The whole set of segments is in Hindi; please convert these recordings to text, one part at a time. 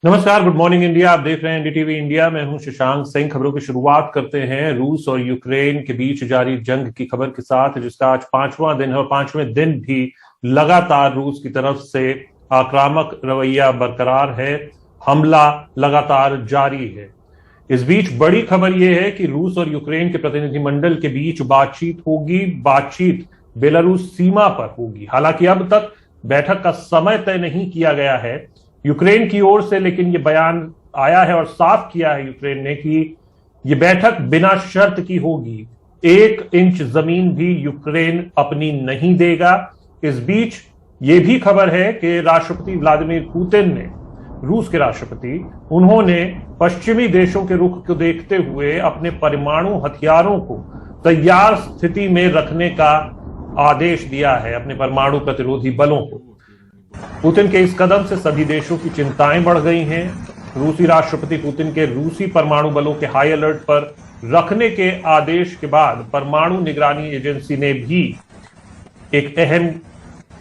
नमस्कार, गुड मॉर्निंग इंडिया। आप देख रहे हैं एनडीटीवी इंडिया। मैं हूं शशांक सिंह। खबरों की शुरुआत करते हैं रूस और यूक्रेन के बीच जारी जंग की खबर के साथ, जिसका आज पांचवां दिन है और पांचवें दिन भी लगातार रूस की तरफ से आक्रामक रवैया बरकरार है। हमला लगातार जारी है। इस बीच बड़ी खबर यह है कि रूस और यूक्रेन के प्रतिनिधिमंडल के बीच बातचीत होगी। बातचीत बेलारूस सीमा पर होगी। हालांकि अब तक बैठक का समय तय नहीं किया गया है यूक्रेन की ओर से, लेकिन यह बयान आया है और साफ किया है यूक्रेन ने कि यह बैठक बिना शर्त की होगी। 1 इंच जमीन भी यूक्रेन अपनी नहीं देगा। इस बीच यह भी खबर है कि राष्ट्रपति व्लादिमीर पुतिन ने, रूस के राष्ट्रपति, उन्होंने पश्चिमी देशों के रुख को देखते हुए अपने परमाणु हथियारों को तैयार स्थिति में रखने का आदेश दिया है, अपने परमाणु प्रतिरोधी बलों को। पुतिन के इस कदम से सभी देशों की चिंताएं बढ़ गई हैं। रूसी राष्ट्रपति पुतिन के रूसी परमाणु बलों के हाई अलर्ट पर रखने के आदेश के बाद परमाणु निगरानी एजेंसी ने भी एक अहम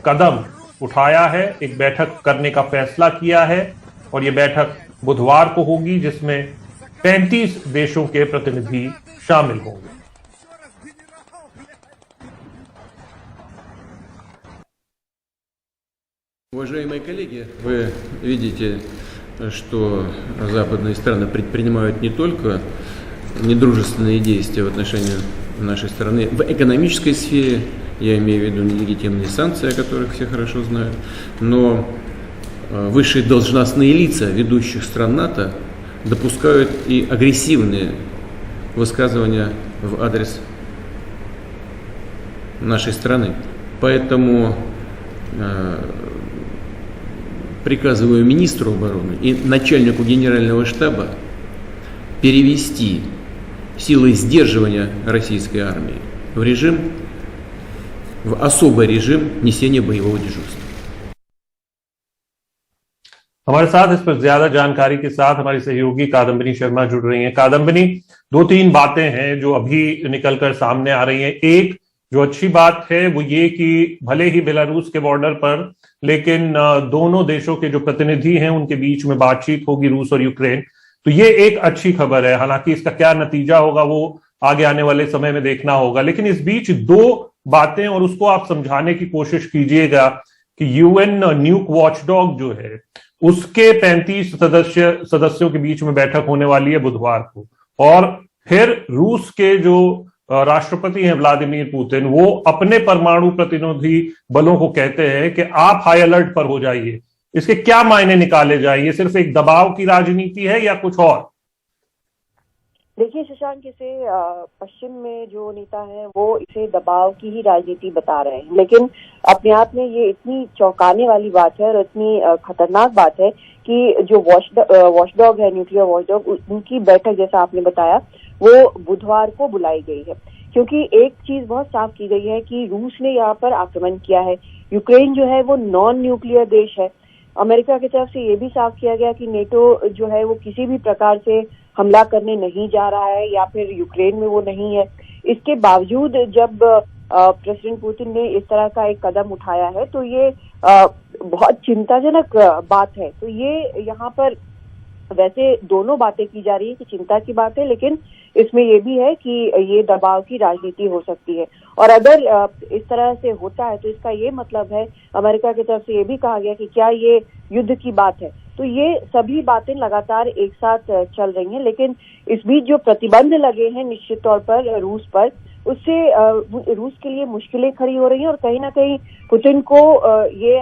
कदम उठाया है, एक बैठक करने का फैसला किया है और यह बैठक बुधवार को होगी, जिसमें 35 देशों के प्रतिनिधि शामिल होंगे। Уважаемые коллеги, вы видите, что западные страны предпринимают не только недружественные действия в отношении нашей страны в экономической сфере, я имею в виду нелегитимные санкции, о которых все хорошо знают, но высшие должностные лица ведущих стран НАТО допускают и агрессивные высказывания в адрес нашей страны. Поэтому приказываю министру обороны и начальнику генерального штаба перевести силы сдерживания российской армии в особый режим несения боевого дежурства. हमारे साथ इस पर ज्यादा जानकारी के साथ हमारी सहयोगी कादम्बिनी शर्मा जुड़ रही हैं। कादम्बिनी, 2-3 बातें हैं जो अभी निकलकर सामने आ रही हैं। एक जो अच्छी बात है वो ये कि भले ही बेलारूस के बॉर्डर पर, लेकिन दोनों देशों के जो प्रतिनिधि हैं उनके बीच में बातचीत होगी, रूस और यूक्रेन। तो ये एक अच्छी खबर है। हालांकि इसका क्या नतीजा होगा वो आगे आने वाले समय में देखना होगा। लेकिन इस बीच 2 बातें, और उसको आप समझाने की कोशिश कीजिएगा कि यूएन न्यूक वॉचडॉग जो है उसके 35 सदस्यों के बीच में बैठक होने वाली है बुधवार को। और फिर रूस के जो राष्ट्रपति हैं व्लादिमीर पुतिन, वो अपने परमाणु प्रतिरोधी बलों को कहते हैं कि आप हाई अलर्ट पर हो जाइए। इसके क्या मायने निकाले जाए? ये सिर्फ एक दबाव की राजनीति है या कुछ और? देखिए शशांक, इसे पश्चिम में जो नेता है वो इसे दबाव की ही राजनीति बता रहे हैं, लेकिन अपने आप में ये इतनी चौंकाने वाली बात है और इतनी खतरनाक बात है कि जो वॉचडॉग है, न्यूक्लियर वॉचडॉग, उनकी बैठक जैसा आपने बताया वो बुधवार को बुलाई गई है। क्योंकि एक चीज बहुत साफ की गई है कि रूस ने यहाँ पर आक्रमण किया है। यूक्रेन जो है वो नॉन न्यूक्लियर देश है। अमेरिका की तरफ से ये भी साफ किया गया कि नेटो जो है वो किसी भी प्रकार से हमला करने नहीं जा रहा है या फिर यूक्रेन में वो नहीं है। इसके बावजूद जब प्रेसिडेंट पुतिन ने इस तरह का एक कदम उठाया है तो ये बहुत चिंताजनक बात है। तो ये यहाँ पर वैसे दोनों बातें की जा रही है कि चिंता की बात है, लेकिन इसमें यह भी है कि ये दबाव की राजनीति हो सकती है। और अगर इस तरह से होता है तो इसका ये मतलब है, अमेरिका की तरफ से ये भी कहा गया कि क्या ये युद्ध की बात है। तो ये सभी बातें लगातार एक साथ चल रही हैं। लेकिन इस बीच जो प्रतिबंध लगे हैं निश्चित तौर पर रूस पर, उससे रूस के लिए मुश्किलें खड़ी हो रही हैं और कहीं ना कहीं पुतिन को ये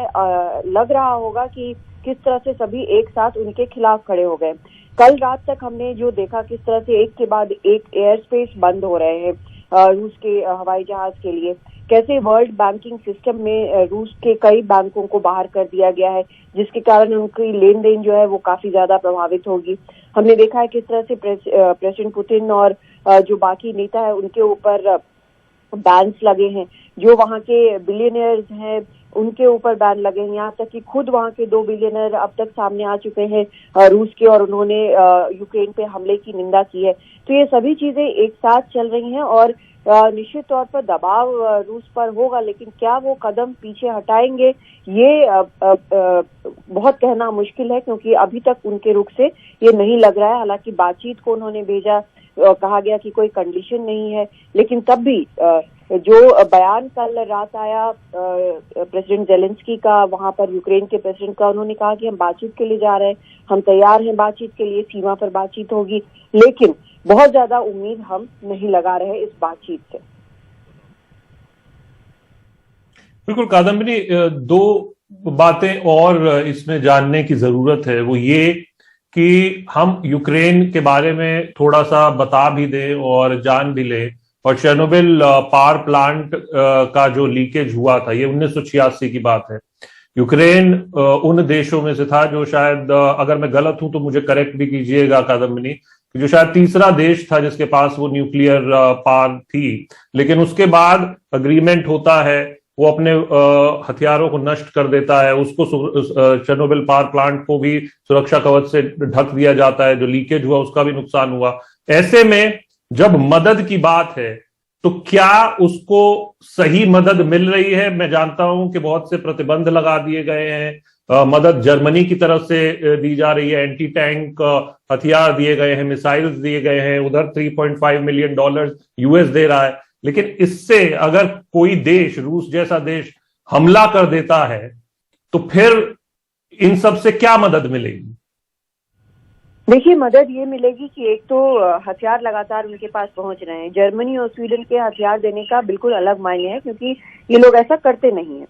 लग रहा होगा कि किस तरह से सभी एक साथ उनके खिलाफ खड़े हो गए। कल रात तक हमने जो देखा किस तरह से एक के बाद एक एयर स्पेस बंद हो रहे हैं रूस के हवाई जहाज के लिए, कैसे वर्ल्ड बैंकिंग सिस्टम में रूस के कई बैंकों को बाहर कर दिया गया है, जिसके कारण उनकी लेन देन जो है वो काफी ज्यादा प्रभावित होगी। हमने देखा है किस तरह से प्रेसिडेंट पुतिन और जो बाकी नेता है उनके ऊपर बैन्स लगे हैं। जो वहाँ के बिलियनियर्स हैं, उनके ऊपर बैन लगे हैं। यहाँ तक कि खुद वहाँ के 2 बिलियनर अब तक सामने आ चुके हैं रूस के, और उन्होंने यूक्रेन पे हमले की निंदा की है। तो ये सभी चीजें एक साथ चल रही हैं और निश्चित तौर पर दबाव रूस पर होगा, लेकिन क्या वो कदम पीछे हटाएंगे ये बहुत कहना मुश्किल है, क्योंकि अभी तक उनके रुख से ये नहीं लग रहा है। हालांकि बातचीत को उन्होंने भेजा, कहा गया कि कोई कंडीशन नहीं है, लेकिन तब भी जो बयान कल रात आया प्रेसिडेंट जेलेंस्की का, वहां पर यूक्रेन के प्रेसिडेंट का, उन्होंने कहा कि हम बातचीत के लिए जा रहे हैं, हम तैयार हैं बातचीत के लिए, सीमा पर बातचीत होगी, लेकिन बहुत ज्यादा उम्मीद हम नहीं लगा रहे इस बातचीत से। बिल्कुल कादम्बिनी, 2 बातें और इसमें जानने की जरूरत है, वो ये कि हम यूक्रेन के बारे में थोड़ा सा बता भी दें और जान भी लें। और चेर्नोबिल पावर प्लांट का जो लीकेज हुआ था, ये 1986 की बात है। यूक्रेन उन देशों में से था जो शायद, अगर मैं गलत हूं तो मुझे करेक्ट भी कीजिएगा कादम्बिनी, जो शायद तीसरा देश था जिसके पास वो न्यूक्लियर पावर थी। लेकिन उसके बाद अग्रीमेंट होता है, वो अपने हथियारों को नष्ट कर देता है, उसको चेर्नोबिल पावर प्लांट को भी सुरक्षा कवच से ढक दिया जाता है, जो लीकेज हुआ उसका भी नुकसान हुआ। ऐसे में जब मदद की बात है तो क्या उसको सही मदद मिल रही है? मैं जानता हूं कि बहुत से प्रतिबंध लगा दिए गए हैं, मदद जर्मनी की तरफ से दी जा रही है, एंटी टैंक हथियार दिए गए हैं, मिसाइल्स दिए गए हैं, उधर $3.5 मिलियन यूएस दे रहा है। लेकिन इससे अगर कोई देश, रूस जैसा देश हमला कर देता है तो फिर इन सब से क्या मदद मिलेगी? देखिए, मदद ये मिलेगी कि एक तो हथियार लगातार उनके पास पहुंच रहे हैं। जर्मनी और स्वीडन के हथियार देने का बिल्कुल अलग मायने है, क्योंकि ये लोग ऐसा करते नहीं हैं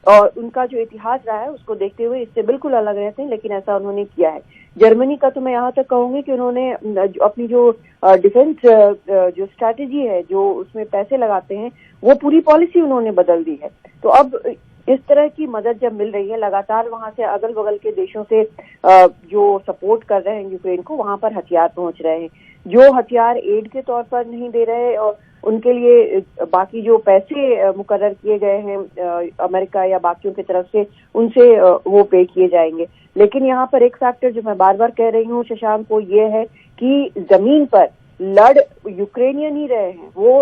और उनका जो इतिहास रहा है उसको देखते हुए इससे बिल्कुल अलग रहते हैं, लेकिन ऐसा उन्होंने किया है। जर्मनी का तो मैं यहाँ तक कहूंगी कि उन्होंने अपनी जो डिफेंस जो स्ट्रैटेजी है, जो उसमें पैसे लगाते हैं, वो पूरी पॉलिसी उन्होंने बदल दी है। तो अब इस तरह की मदद जब मिल रही है, लगातार वहां से अगल बगल के देशों से जो सपोर्ट कर रहे हैं यूक्रेन को, वहां पर हथियार पहुंच रहे हैं। जो हथियार एड के तौर पर नहीं दे रहे और उनके लिए बाकी जो पैसे मुकर्रर किए गए हैं अमेरिका या बाकियों की तरफ से, उनसे वो पे किए जाएंगे। लेकिन यहाँ पर एक फैक्टर जो मैं बार बार कह रही हूँ शशांक, वो ये है कि जमीन पर लड़ यूक्रेनियन ही रहे हैं, वो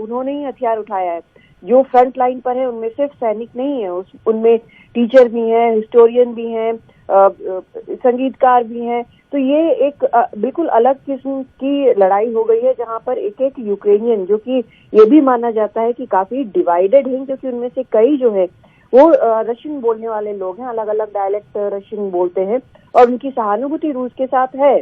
उन्होंने ही हथियार उठाया है। जो फ्रंट लाइन पर है उनमें सिर्फ सैनिक नहीं है, उनमें टीचर भी हैं, हिस्टोरियन भी हैं, संगीतकार भी हैं। तो ये एक बिल्कुल अलग किस्म की लड़ाई हो गई है, जहां पर एक एक यूक्रेनियन, जो कि ये भी माना जाता है कि काफी डिवाइडेड है, क्योंकि उनमें से कई जो है वो रशियन बोलने वाले लोग हैं, अलग अलग डायलेक्ट रशियन बोलते हैं, और उनकी सहानुभूति रूस के साथ है।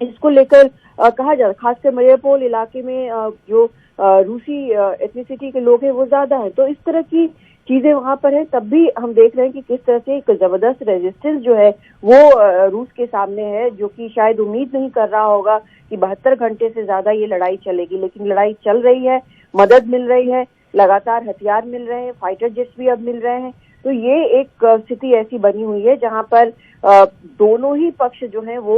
इसको लेकर कहा जाता है, खासकर मरियोपोल इलाके में जो रूसी एथनिसिटी के लोग हैं वो ज्यादा है। तो इस तरह की चीजें वहां पर है। तब भी हम देख रहे हैं कि किस तरह से एक जबरदस्त रेजिस्टेंस जो है वो रूस के सामने है, जो कि शायद उम्मीद नहीं कर रहा होगा कि 72 घंटे से ज्यादा ये लड़ाई चलेगी। लेकिन लड़ाई चल रही है, मदद मिल रही है, लगातार हथियार मिल रहे हैं, फाइटर जेट्स भी अब मिल रहे हैं। तो ये एक स्थिति ऐसी बनी हुई है जहां पर दोनों ही पक्ष जो हैं वो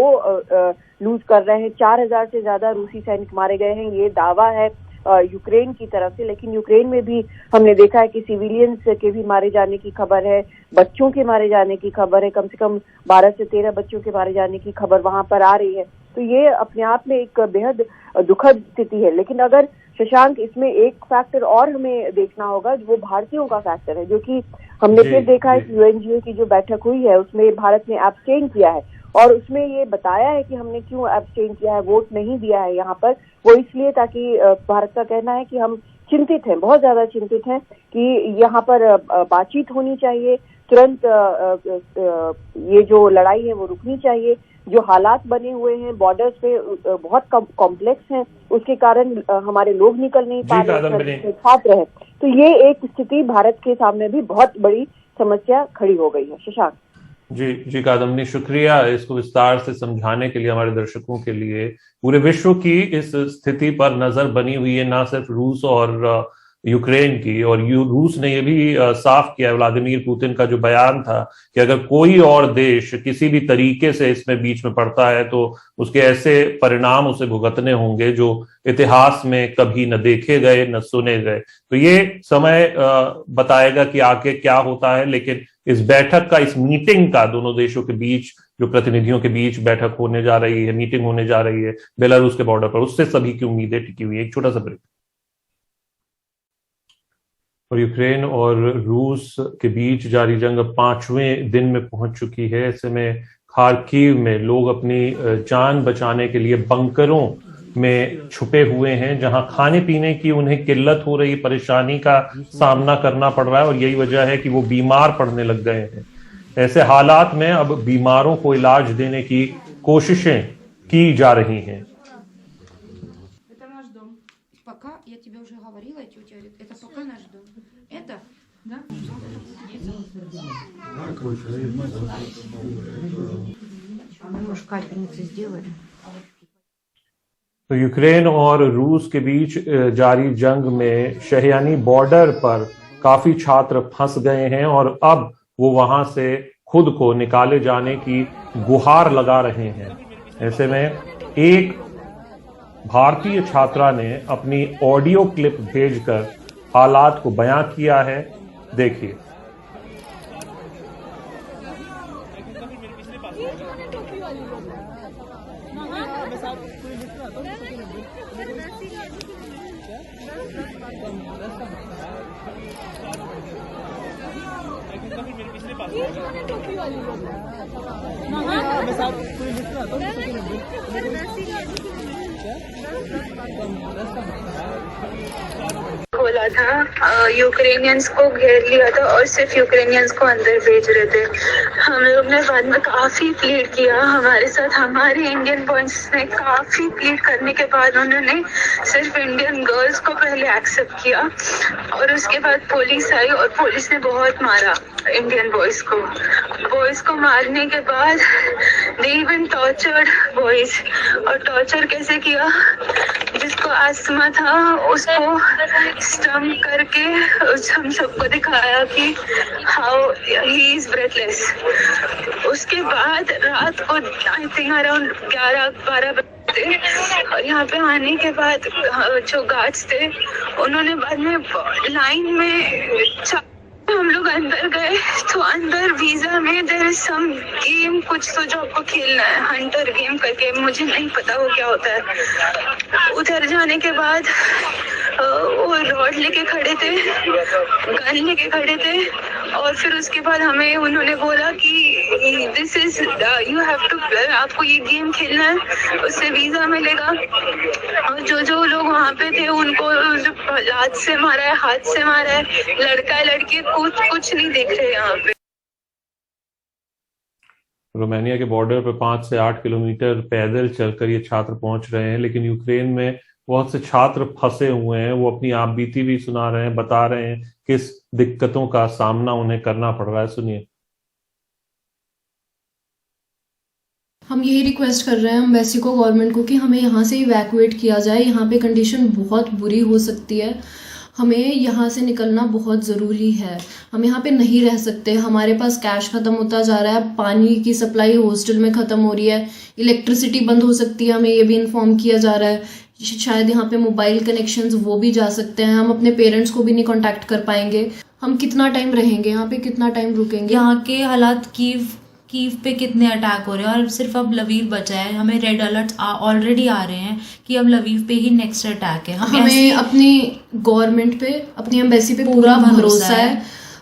लूज कर रहे हैं। 4000 से ज्यादा रूसी सैनिक मारे गए हैं, ये दावा है यूक्रेन की तरफ से। लेकिन यूक्रेन में भी हमने देखा है कि सिविलियंस के भी मारे जाने की खबर है, बच्चों के मारे जाने की खबर है, कम से कम 12 से 13 बच्चों के मारे जाने की खबर वहां पर आ रही है। तो ये अपने आप में एक बेहद दुखद स्थिति है। लेकिन अगर शशांक, इसमें एक फैक्टर और हमें देखना होगा, वो भारतीयों का फैक्टर है, जो कि हमने फिर देखा है कि यूएनजीओ की जो बैठक हुई है उसमें भारत ने एब्सटेन किया है, और उसमें ये बताया है कि हमने क्यों एब्सटेन किया है, वोट नहीं दिया है यहाँ पर। वो इसलिए ताकि भारत का कहना है कि हम चिंतित हैं, बहुत ज्यादा चिंतित हैं कि यहाँ पर बातचीत होनी चाहिए, तुरंत ये जो लड़ाई है वो रुकनी चाहिए। जो हालात बने हुए हैं बॉर्डर्स पे बहुत कॉम्प्लेक्स हैं, उसके कारण हमारे लोग निकल नहीं पा रहे, छात्र हैं। तो ये एक स्थिति भारत के सामने भी बहुत बड़ी समस्या खड़ी हो गई है। शशांक जी कादम्बिनी, शुक्रिया इसको विस्तार से समझाने के लिए। हमारे दर्शकों के लिए पूरे विश्व की इस स्थिति पर नजर बनी हुई है, ना सिर्फ रूस और यूक्रेन की। और रूस ने यह भी साफ किया, व्लादिमीर पुतिन का जो बयान था कि अगर कोई और देश किसी भी तरीके से इसमें बीच में पड़ता है तो उसके ऐसे परिणाम उसे भुगतने होंगे जो इतिहास में कभी न देखे गए न सुने गए। तो ये समय बताएगा कि आगे क्या होता है, लेकिन इस बैठक का, इस मीटिंग का, दोनों देशों के बीच जो प्रतिनिधियों के बीच बैठक होने जा रही है, मीटिंग होने जा रही है बेलारूस के बॉर्डर पर, उससे सभी की उम्मीदें टिकी हुई है। एक छोटा सा ब्रेक। और यूक्रेन और रूस के बीच जारी जंग 5वें दिन में पहुंच चुकी है। ऐसे में खार्किव में लोग अपनी जान बचाने के लिए बंकरों में छुपे हुए हैं, जहां खाने पीने की उन्हें किल्लत हो रही, परेशानी का सामना करना पड़ रहा है और यही वजह है कि वो बीमार पड़ने लग गए हैं। ऐसे हालात में अब बीमारों को इलाज देने की कोशिशें की जा रही हैं। तो यूक्रेन और रूस के बीच जारी जंग में शहयानी बॉर्डर पर काफी छात्र फंस गए हैं और अब वो वहां से खुद को निकाले जाने की गुहार लगा रहे हैं। ऐसे में एक भारतीय छात्रा ने अपनी ऑडियो क्लिप भेजकर हालात को बयां किया है। देखिए। खोला था, यूक्रेनियंस को घेर लिया था और सिर्फ यूक्रेनियंस को अंदर भेज रहे थे। हम लोग ने बाद में काफी प्लीड किया, हमारे साथ हमारे इंडियन बॉयज ने काफी प्लीड करने के बाद उन्होंने सिर्फ इंडियन गर्ल्स को पहले एक्सेप्ट किया और उसके बाद पुलिस आई और पुलिस ने बहुत मारा इंडियन बॉयज को मारने के बाद दे इवन टॉर्चर्ड बॉयज। और टॉर्चर कैसे किया, जिसको आस्थमा था उसको स्टम करके हम सबको दिखाया कि हाउ ही इज ब्रेथलेस। उसके बाद रात को आई थिंक अराउंड 11-12 बजे और यहाँ पे आने के बाद जो गार्ड्स थे उन्होंने बाद में लाइन में हम लोग अंदर गए तो अंदर वीजा में देयर इज सम गेम, कुछ तो जो आपको खेलना है, हंटर गेम करके, मुझे नहीं पता वो क्या होता है। उधर जाने के बाद वो रॉड लेके खड़े थे, गन लेके खड़े थे और फिर उसके बाद हमें उन्होंने बोला कि this is you have to, आपको ये गेम खेलना है, उससे वीजा मिलेगा। और जो लोग वहाँ पे थे उनको लात से मारा है, हाथ से मारा है, लड़का लड़की कुछ नहीं देख रहे यहाँ पे। रोमानिया के बॉर्डर पर 5 से 8 किलोमीटर पैदल चलकर ये छात्र पहुंच रहे हैं, लेकिन यूक्रेन में बहुत से छात्र फंसे हुए हैं। वो अपनी आप बीती भी सुना रहे हैं, बता रहे हैं किस दिक्कतों का सामना उन्हें करना पड़ रहा है। सुनिए। हम यही रिक्वेस्ट कर रहे हैं एम्बेसी को, गवर्नमेंट को, कि हमें यहाँ से इवैक्यूएट किया जाए। यहाँ पे कंडीशन बहुत बुरी हो सकती है, हमें यहाँ से निकलना बहुत ज़रूरी है। हम यहाँ पे नहीं रह सकते, हमारे पास कैश ख़त्म होता जा रहा है, पानी की सप्लाई हॉस्टल में ख़त्म हो रही है, इलेक्ट्रिसिटी बंद हो सकती है, हमें ये भी इन्फॉर्म किया जा रहा है। शायद यहाँ पे मोबाइल कनेक्शंस वो भी जा सकते हैं, हम अपने पेरेंट्स को भी नहीं कांटेक्ट कर पाएंगे। हम कितना टाइम रहेंगे यहाँ पे, कितना टाइम रुकेंगे? यहाँ के हालात कीव पे कितने अटैक हो रहे हैं और सिर्फ अब लवीव बचा है। हमें रेड अलर्ट्स ऑलरेडी आ रहे हैं कि अब लवीव पे ही नेक्स्ट अटैक है। हमें अपनी गवर्नमेंट पे, अपनी एम्बेसी पे पूरा भरोसा है।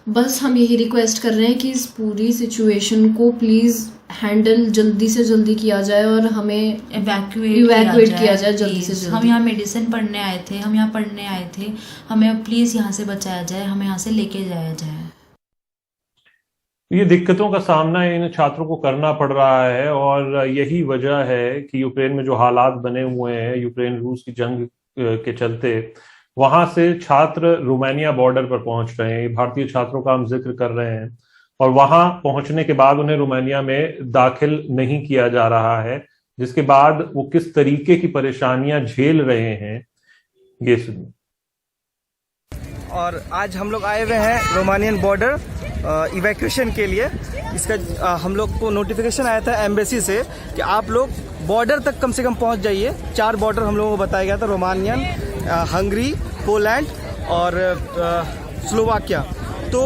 बस हम यही रिक्वेस्ट कर रहे हैं कि इस पूरी सिचुएशन को प्लीज़ हैंडल जल्दी से जल्दी किया जाए और हमें इवैक्यूएट किया जाए जल्दी से जल्दी। हम यहाँ मेडिसिन पढ़ने आए थे, हम यहाँ पढ़ने आए थे, हमें प्लीज़ यहाँ से बचाया जाए, हमें यहाँ से लेके जाया जाए। ये दिक्कतों का सामना इन छात्रों को करना पड़ रहा है और यही वजह है कि यूक्रेन में जो हालात बने हुए हैं यूक्रेन रूस की जंग के चलते, वहां से छात्र रोमानिया बॉर्डर पर पहुंच रहे हैं। भारतीय छात्रों का हम जिक्र कर रहे हैं और वहां पहुंचने के बाद उन्हें रोमानिया में दाखिल नहीं किया जा रहा है, जिसके बाद वो किस तरीके की परेशानियां झेल रहे हैं ये सुनिए। और आज हम लोग आए हुए हैं रोमानियन बॉर्डर इवैक्यूएशन के लिए। इसका हम लोग को नोटिफिकेशन आया था एम्बेसी से कि आप लोग बॉर्डर तक कम से कम पहुंच जाइए। 4 बॉर्डर हम लोगों को बताया गया था, रोमानियन, हंगरी, पोलैंड और स्लोवाकिया। तो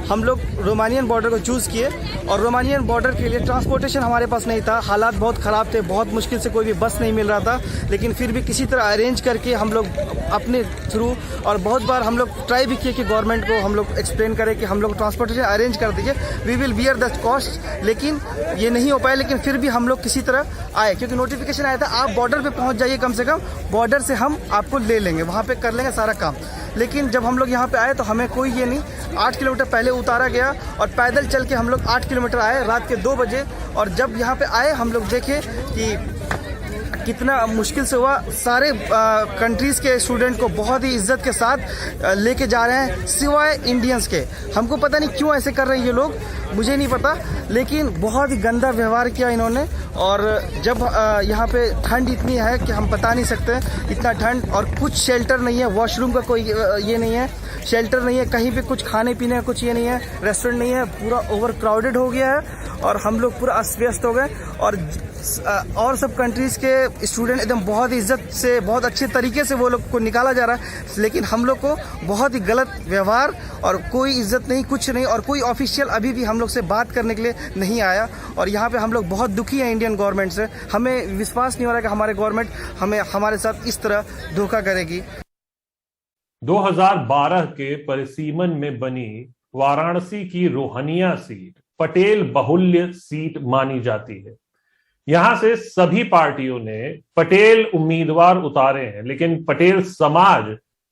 हम लोग रोमानियन बॉर्डर को चूज़ किए और रोमानियन बॉर्डर के लिए ट्रांसपोर्टेशन हमारे पास नहीं था, हालात बहुत ख़राब थे, बहुत मुश्किल से कोई भी बस नहीं मिल रहा था, लेकिन फिर भी किसी तरह अरेंज करके हम लोग अपने थ्रू, और बहुत बार हम लोग ट्राई भी किए कि गवर्नमेंट को हम लोग एक्सप्लेन करें कि हम लोग ट्रांसपोर्टेशन अरेंज कर दीजिए, we will bear the cost, लेकिन ये नहीं हो पाया। लेकिन फिर भी हम लोग किसी तरह आए, क्योंकि नोटिफिकेशन आया था आप बॉर्डर पर पहुँच जाइए, कम से कम बॉर्डर से हम आपको ले लेंगे, वहाँ पर कर लेंगे सारा काम। लेकिन जब हम लोग यहाँ पे आए तो हमें कोई ये नहीं, 8 किलोमीटर पहले उतारा गया और पैदल चल के हम लोग 8 किलोमीटर आए रात के 2 बजे। और जब यहाँ पे आए हम लोग देखे कि कितना मुश्किल से हुआ। सारे कंट्रीज़ के स्टूडेंट को बहुत ही इज्जत के साथ लेके जा रहे हैं, सिवाय इंडियंस के। हमको पता नहीं क्यों ऐसे कर रहे हैं ये लोग, मुझे नहीं पता, लेकिन बहुत ही गंदा व्यवहार किया इन्होंने। और जब यहाँ पे ठंड इतनी है कि हम बता नहीं सकते, इतना ठंड, और कुछ शेल्टर नहीं है, वॉशरूम का कोई ये नहीं है, शेल्टर नहीं है, कहीं पे कुछ खाने पीने का कुछ ये नहीं है, रेस्टोरेंट नहीं है, पूरा ओवर क्राउडेड हो गया है और हम लोग पूरा अस्त व्यस्त हो गए। और सब कंट्रीज़ के स्टूडेंट एकदम बहुत इज्जत से, बहुत अच्छे तरीके से वो लोग को निकाला जा रहा है, लेकिन हम लोग को बहुत ही गलत व्यवहार और कोई इज्जत नहीं, कुछ नहीं। और कोई ऑफिशियल अभी भी हम लोग से बात करने के लिए नहीं आया। और यहाँ पे हम लोग बहुत दुखी हैं इंडियन गवर्नमेंट से। हमें विश्वास नहीं हो रहा कि हमारे गवर्नमेंट हमारे साथ इस तरह धोखा करेगी। 2012 के परिसीमन में बनी वाराणसी की रोहनिया सीट पटेल बहुल्य सीट मानी जाती है। यहां से सभी पार्टियों ने पटेल उम्मीदवार उतारे हैं, लेकिन पटेल समाज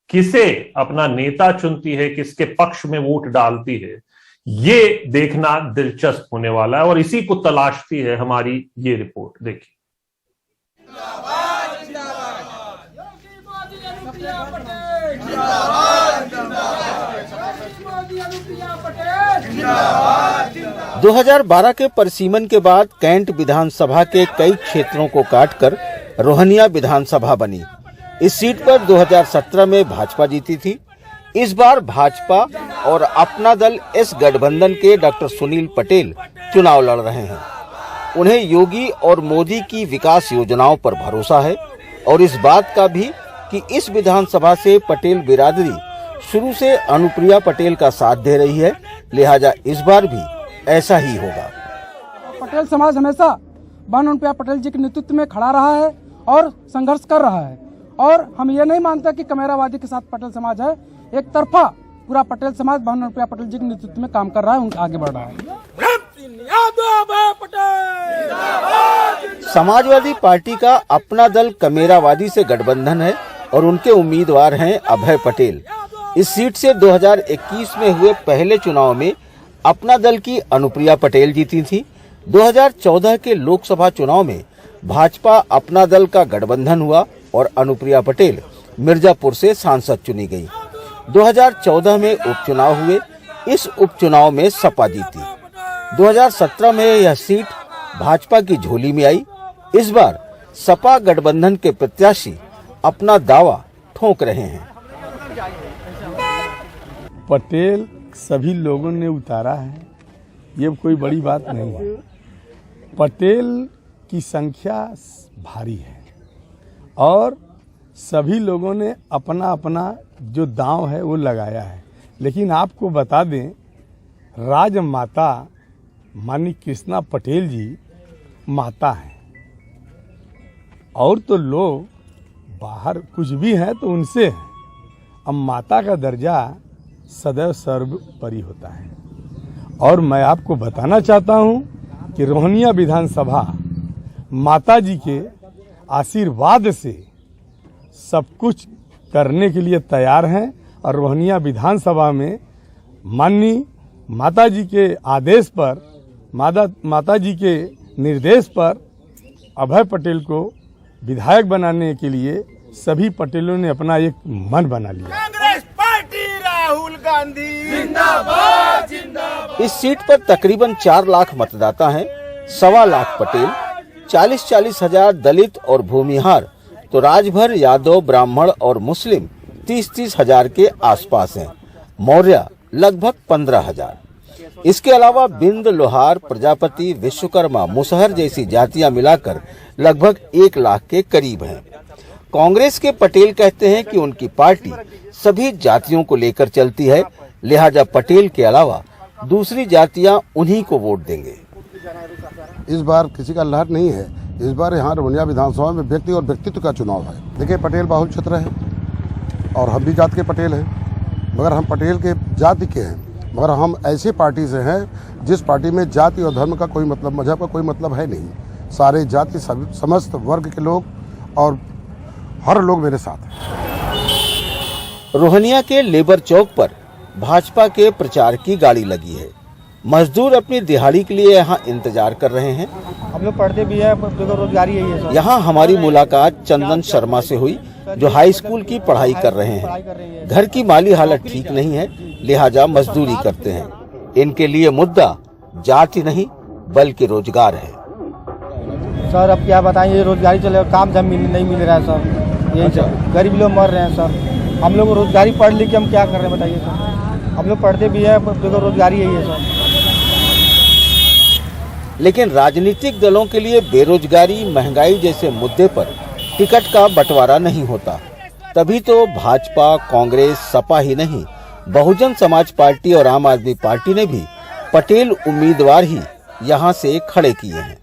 किसे अपना नेता चुनती है, किसके पक्ष में वोट डालती है, ये देखना दिलचस्प होने वाला है और इसी को तलाशती है हमारी ये रिपोर्ट। देखिए। 2012 के परिसीमन के बाद कैंट विधानसभा के कई क्षेत्रों को काटकर रोहनिया विधानसभा बनी। इस सीट पर 2017 में भाजपा जीती थी। इस बार भाजपा और अपना दल एस गठबंधन के डॉक्टर सुनील पटेल चुनाव लड़ रहे हैं। उन्हें योगी और मोदी की विकास योजनाओं पर भरोसा है और इस बात का भी कि इस विधानसभा से पटेल बिरादरी शुरू से अनुप्रिया पटेल का साथ दे रही है, लिहाजा इस बार भी ऐसा ही होगा। पटेल समाज हमेशा बहन अनुप्रिया पटेल जी के नेतृत्व में खड़ा रहा है और संघर्ष कर रहा है, और हम ये नहीं मानते कि कमेरावादी के साथ पटेल समाज है। एक तरफा पूरा पटेल समाज बहन अनुप्रिया पटेल जी के नेतृत्व में काम कर रहा है, उनका आगे बढ़ रहा है। समाजवादी पार्टी का अपना दल कमेरावादी से गठबंधन है और उनके उम्मीदवार हैं अभय पटेल। इस सीट से 2021 में हुए पहले चुनाव में अपना दल की अनुप्रिया पटेल जीती थी। 2014 के लोकसभा चुनाव में भाजपा अपना दल का गठबंधन हुआ और अनुप्रिया पटेल मिर्जापुर से सांसद चुनी गई। 2014 में उपचुनाव हुए, इस उपचुनाव में सपा जीती। 2017 में यह सीट भाजपा की झोली में आई। इस बार सपा गठबंधन के प्रत्याशी अपना दावा ठोक रहे हैं। पटेल सभी लोगों ने उतारा है, ये कोई बड़ी बात नहीं है। पटेल की संख्या भारी है और सभी लोगों ने अपना अपना जो दांव है वो लगाया है। लेकिन आपको बता दें, राजमाता माननीय कृष्णा पटेल जी माता हैं, और तो लोग बाहर कुछ भी हैं तो उनसे हैं। अब माता का दर्जा सदैव सर्वोपरि होता है। और मैं आपको बताना चाहता हूं कि रोहनिया विधानसभा माता जी के आशीर्वाद से सब कुछ करने के लिए तैयार हैं और रोहनिया विधानसभा में माननीय माता जी के आदेश पर, माता जी के निर्देश पर अभय पटेल को विधायक बनाने के लिए सभी पटेलों ने अपना एक मन बना लिया। कांग्रेस पार्टी राहुल गांधी जिंदाबाद जिंदाबाद। इस सीट पर तकरीबन 4 लाख मतदाता हैं। 1.25 लाख पटेल, 40-40 हजार दलित और भूमिहार, तो राजभर यादव, ब्राह्मण और मुस्लिम 30-30 हजार के आसपास हैं। मौर्य लगभग 15,000। इसके अलावा बिंद, लोहार, प्रजापति, विश्वकर्मा, मुसहर जैसी जातियां मिलाकर लगभग 1 लाख के करीब हैं। कांग्रेस के पटेल कहते हैं कि उनकी पार्टी सभी जातियों को लेकर चलती है, लिहाजा पटेल के अलावा दूसरी जातियां उन्हीं को वोट देंगे। इस बार किसी का लहर नहीं है। इस बार यहाँ रमनिया विधानसभा में व्यक्ति और व्यक्तित्व का चुनाव है। देखिए, पटेल बाहुल क्षेत्र है और हम भी जात के पटेल हैं, मगर हम पटेल के जाति के हैं, मगर हम ऐसी पार्टी से हैं जिस पार्टी में जाति और धर्म का कोई मतलब, मजहब का कोई मतलब है नहीं। सारे जाति, समस्त वर्ग के लोग और हर लोग मेरे साथ हैं। रोहनिया के लेबर चौक पर भाजपा के प्रचार की गाड़ी लगी है। मजदूर अपनी दिहाड़ी के लिए यहाँ इंतजार कर रहे हैं। हम लोग पढ़ते भी है, रोजगारी यही है। यहाँ हमारी मुलाकात चंदन शर्मा से हुई, जो हाई स्कूल की पढ़ाई कर रहे हैं। घर की माली हालत ठीक नहीं है, लिहाजा मजदूरी करते हैं। इनके लिए मुद्दा जाति नहीं बल्कि रोजगार है। सर अब क्या बताएं, ये रोजगारी चले, काम धाम नहीं मिल रहा है सर। यही सर, गरीब लोग मर रहे हैं सर। हम लोग रोजगारी पढ़ लिख के हम क्या कर रहे हैं बताइए सर। हम लोग पढ़ते भी है, रोजगारी यही है सर। लेकिन राजनीतिक दलों के लिए बेरोजगारी, महंगाई जैसे मुद्दे पर टिकट का बंटवारा नहीं होता। तभी तो भाजपा, कांग्रेस, सपा ही नहीं, बहुजन समाज पार्टी और आम आदमी पार्टी ने भी पटेल उम्मीदवार ही यहाँ से खड़े किए हैं।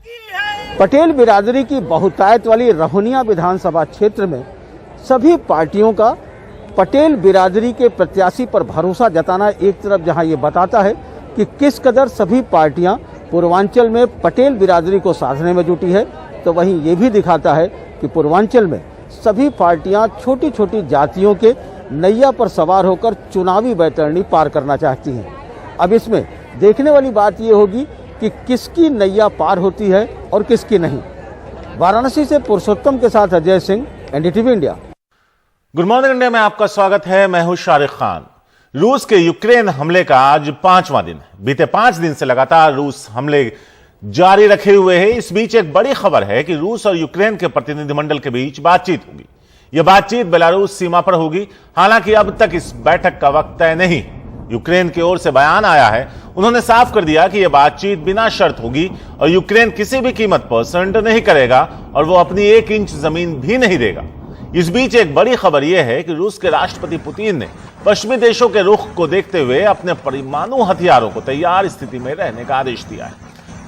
पटेल बिरादरी की बहुतायत वाली रोहनिया विधानसभा क्षेत्र में सभी पार्टियों का पटेल बिरादरी के प्रत्याशी पर भरोसा जताना एक तरफ जहां ये बताता है कि किस कदर सभी पार्टियां पूर्वांचल में पटेल बिरादरी को साधने में जुटी है, तो वहीं ये भी दिखाता है कि पूर्वांचल में सभी पार्टियां छोटी छोटी जातियों के नैया पर सवार होकर चुनावी बैतरणी पार करना चाहती हैं। अब इसमें देखने वाली बात ये होगी कि किसकी नैया पार होती है और किसकी नहीं। वाराणसी से पुरुषोत्तम के साथ Ajay Singh, NDTV India. Good morning India में आपका स्वागत है। मैं हूं शारिक खान। रूस के यूक्रेन हमले का आज 5वां दिन है। बीते 5 दिन से लगातार रूस हमले जारी रखे हुए हैं। इस बीच एक बड़ी खबर है कि रूस और यूक्रेन के प्रतिनिधिमंडल के बीच बातचीत होगी। यह बातचीत बेलारूस सीमा पर होगी। हालांकि अब तक इस बैठक का वक्त तय नहीं। यूक्रेन की ओर से बयान आया है, उन्होंने साफ कर दिया कि यह बातचीत बिना शर्त होगी और यूक्रेन किसी भी कीमत पर सरेंडर नहीं करेगा और वो अपनी 1 इंच जमीन भी नहीं देगा। इस बीच एक बड़ी खबर यह है कि रूस के राष्ट्रपति पुतिन ने पश्चिमी देशों के रुख को देखते हुए अपने परमाणु हथियारों को तैयार स्थिति में रहने का आदेश दिया है।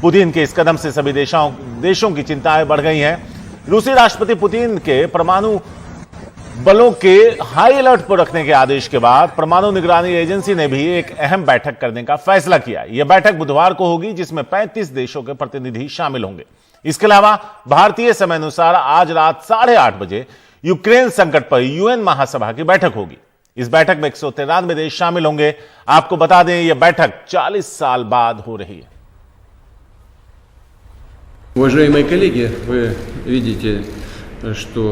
पुतिन के इस कदम से सभी देशों की चिंताएं बढ़ गई हैं। रूसी राष्ट्रपति पुतिन के परमाणु बलों के हाई अलर्ट पर रखने के आदेश के बाद परमाणु निगरानी एजेंसी ने भी एक अहम बैठक करने का फैसला किया। यह बैठक बुधवार को होगी, जिसमें 35 देशों के प्रतिनिधि शामिल होंगे। इसके अलावा भारतीय समय अनुसार आज रात 8:30 बजे यूक्रेन संकट पर यूएन महासभा की बैठक होगी। इस बैठक में 193 देश शामिल होंगे। आपको बता दें, यह बैठक 40 साल बाद हो रही है। Уважаемые коллеги, вы видите, что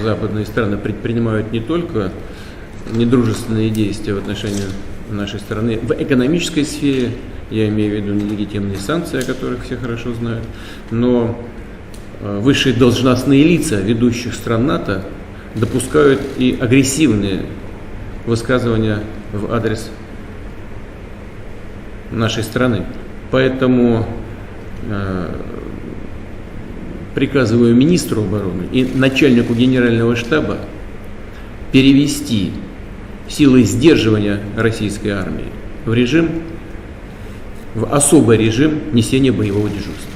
западные страны предпринимают не только недружественные действия в отношении нашей страны в экономической сфере, я имею в виду нелегитимные санкции, о которых все хорошо знают, но высшие должностные лица ведущих стран НАТО допускают и агрессивные высказывания в адрес нашей страны. Поэтому приказываю министру обороны и начальнику генерального штаба перевести силы сдерживания российской армии в особый режим несения боевого дежурства.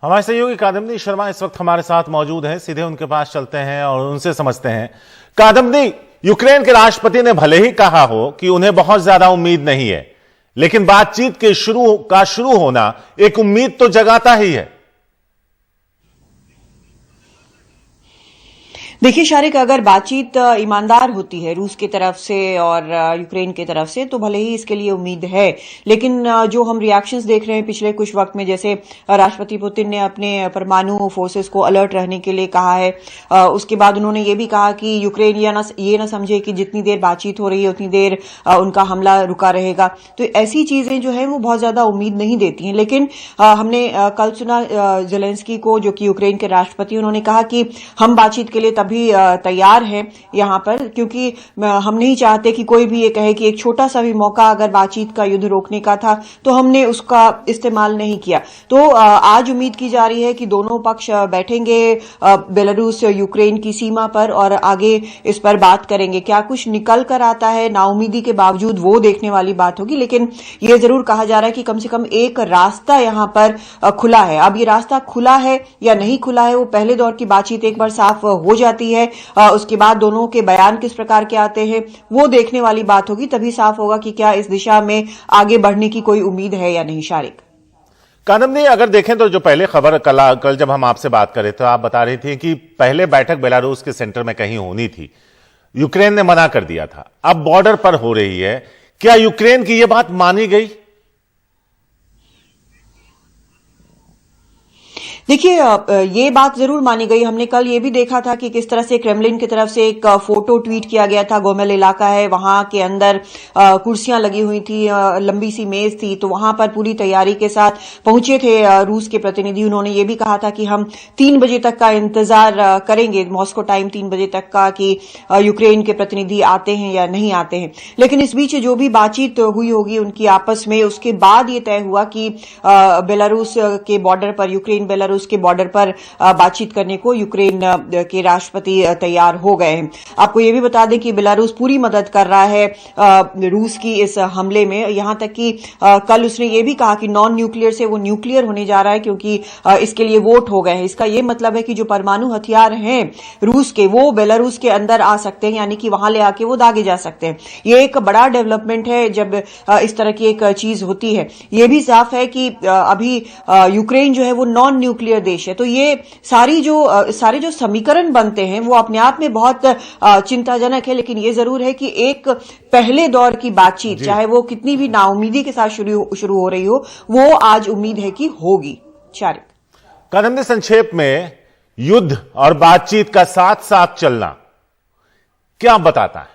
हमारे सहयोगी कादम्बनी शर्मा इस वक्त हमारे साथ मौजूद हैं। सीधे उनके पास चलते हैं और उनसे समझते हैं। कादम्बनी, यूक्रेन के राष्ट्रपति ने भले ही कहा हो कि उन्हें बहुत ज्यादा उम्मीद नहीं है, लेकिन बातचीत के शुरू होना एक उम्मीद तो जगाता ही है। देखिए शारिक, अगर बातचीत ईमानदार होती है रूस की तरफ से और यूक्रेन की तरफ से तो भले ही इसके लिए उम्मीद है, लेकिन जो हम रिएक्शंस देख रहे हैं पिछले कुछ वक्त में, जैसे राष्ट्रपति पुतिन ने अपने परमाणु फोर्सेस को अलर्ट रहने के लिए कहा है, उसके बाद उन्होंने ये भी कहा कि यूक्रेन ये ना समझे कि जितनी देर बातचीत हो रही है उतनी देर उनका हमला रुका रहेगा। तो ऐसी चीजें जो है वो बहुत ज्यादा उम्मीद नहीं देती हैं। लेकिन हमने कल सुना जेलेंस्की को, जो कि यूक्रेन के राष्ट्रपति, उन्होंने कहा कि हम बातचीत के लिए तब अभी तैयार हैं यहाँ पर, क्योंकि हम नहीं चाहते कि कोई भी ये कहे कि एक छोटा सा भी मौका अगर बातचीत का युद्ध रोकने का था तो हमने उसका इस्तेमाल नहीं किया। तो आज उम्मीद की जा रही है कि दोनों पक्ष बैठेंगे बेलारूस यूक्रेन की सीमा पर और आगे इस पर बात करेंगे। क्या कुछ निकल कर आता है नाउमीदी के बावजूद, वो देखने वाली बात होगी। लेकिन ये जरूर कहा जा रहा है कि कम से कम एक रास्ता यहाँ पर खुला है। अब ये रास्ता खुला है या नहीं खुला है, वो पहले दौर की बातचीत एक बार साफ हो जाती है, उसके बाद दोनों के बयान किस प्रकार के आते हैं वो देखने वाली बात होगी। तभी साफ होगा कि क्या इस दिशा में आगे बढ़ने की कोई उम्मीद है या नहीं। शारिक कादम्बनी, अगर देखें तो जो पहले खबर कल जब हम आपसे बात करें तो आप बता रही थी कि पहले बैठक बेलारूस के सेंटर में कहीं होनी थी, यूक्रेन ने मना कर दिया था, अब बॉर्डर पर हो रही है। क्या यूक्रेन की यह बात मानी गई? देखिए, ये बात जरूर मानी गई। हमने कल ये भी देखा था कि किस तरह से क्रेमलिन की तरफ से एक फोटो ट्वीट किया गया था। गोमेल इलाका है, वहां के अंदर कुर्सियां लगी हुई थी, लंबी सी मेज थी, तो वहां पर पूरी तैयारी के साथ पहुंचे थे रूस के प्रतिनिधि। उन्होंने ये भी कहा था कि हम 3 बजे तक का इंतजार करेंगे, मॉस्को टाइम 3 बजे तक का, कि यूक्रेन के प्रतिनिधि आते हैं या नहीं आते हैं। लेकिन इस बीच जो भी बातचीत हुई होगी उनकी आपस में, उसके बाद ये तय हुआ कि बेलारूस के बॉर्डर पर, यूक्रेन बेलारूस के बॉर्डर पर बातचीत करने को यूक्रेन के राष्ट्रपति तैयार हो गए हैं। आपको यह भी बता दें कि बेलारूस पूरी मदद कर रहा है रूस की इस हमले में। यहां तक कि कल उसने ये भी कहा कि नॉन न्यूक्लियर से वो न्यूक्लियर होने जा रहा है, क्योंकि इसके लिए वोट हो गए हैं। इसका यह मतलब है कि जो परमाणु हथियार हैं रूस के, वो बेलारूस के अंदर आ सकते हैं, यानी कि वहां ले आके वो दागे जा सकते हैं। ये एक बड़ा डेवलपमेंट है जब इस तरह की एक चीज होती है। यह भी साफ है कि अभी यूक्रेन जो है वो नॉन न्यूक्लियर देश है। तो ये सारे जो समीकरण बनते हैं वो अपने आप में बहुत चिंताजनक है। लेकिन ये जरूर है कि एक पहले दौर की बातचीत, चाहे वो कितनी भी नाउमीदी के साथ शुरू हो रही हो, वो आज उम्मीद है कि होगी। शारिक, कादम्बनी, संक्षेप में युद्ध और बातचीत का साथ साथ चलना क्या बताता है?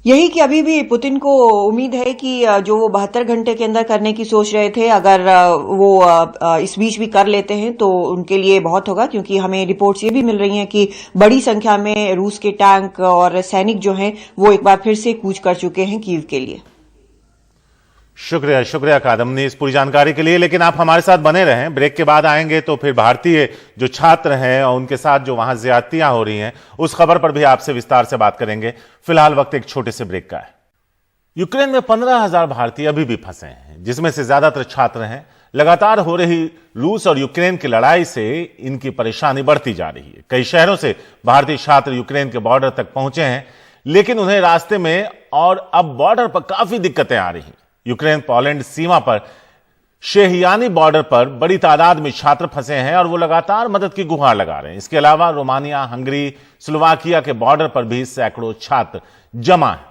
यही कि अभी भी पुतिन को उम्मीद है कि जो वो 72 घंटे के अंदर करने की सोच रहे थे, अगर वो इस बीच भी कर लेते हैं तो उनके लिए बहुत होगा। क्योंकि हमें रिपोर्ट्स ये भी मिल रही हैं कि बड़ी संख्या में रूस के टैंक और सैनिक जो हैं वो एक बार फिर से कूच कर चुके हैं कीव के लिए। शुक्रिया कादम्बनी इस पूरी जानकारी के लिए। लेकिन आप हमारे साथ बने रहें, ब्रेक के बाद आएंगे तो फिर भारतीय जो छात्र हैं और उनके साथ जो वहां ज्यादतियां हो रही हैं उस खबर पर भी आपसे विस्तार से बात करेंगे। फिलहाल वक्त एक छोटे से ब्रेक का है। यूक्रेन में 15,000 भारतीय अभी भी फंसे हैं, जिसमें से ज्यादातर छात्र हैं। लगातार हो रही रूस और यूक्रेन की लड़ाई से इनकी परेशानी बढ़ती जा रही है। कई शहरों से भारतीय छात्र यूक्रेन के बॉर्डर तक पहुंचे हैं, लेकिन उन्हें रास्ते में और अब बॉर्डर पर काफी दिक्कतें आ रही हैं। यूक्रेन पोलैंड सीमा पर शेहियानी बॉर्डर पर बड़ी तादाद में छात्र फंसे हैं और वो लगातार मदद की गुहार लगा रहे हैं। इसके अलावा रोमानिया, हंगरी, स्लोवाकिया के बॉर्डर पर भी सैकड़ों छात्र जमा हैं।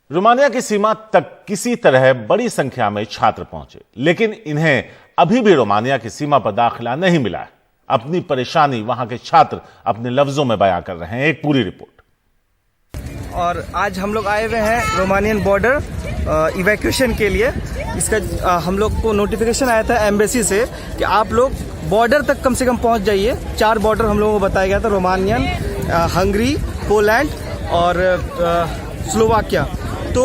रोमानिया की सीमा तक किसी तरह बड़ी संख्या में छात्र पहुंचे, लेकिन इन्हें अभी भी रोमानिया की सीमा पर दाखिला नहीं मिला है। अपनी परेशानी वहां के छात्र अपने लफ्जों में बयां कर रहे हैं। एक पूरी रिपोर्ट। और आज हम लोग आए हुए हैं रोमानियन बॉर्डर इवैक्यूएशन के लिए। इसका हम लोग को नोटिफिकेशन आया था एम्बेसी से कि आप लोग बॉर्डर तक कम से कम पहुंच जाइए। 4 बॉर्डर हम लोगों को बताया गया था, रोमानियन, हंगरी, पोलैंड और स्लोवाकिया। तो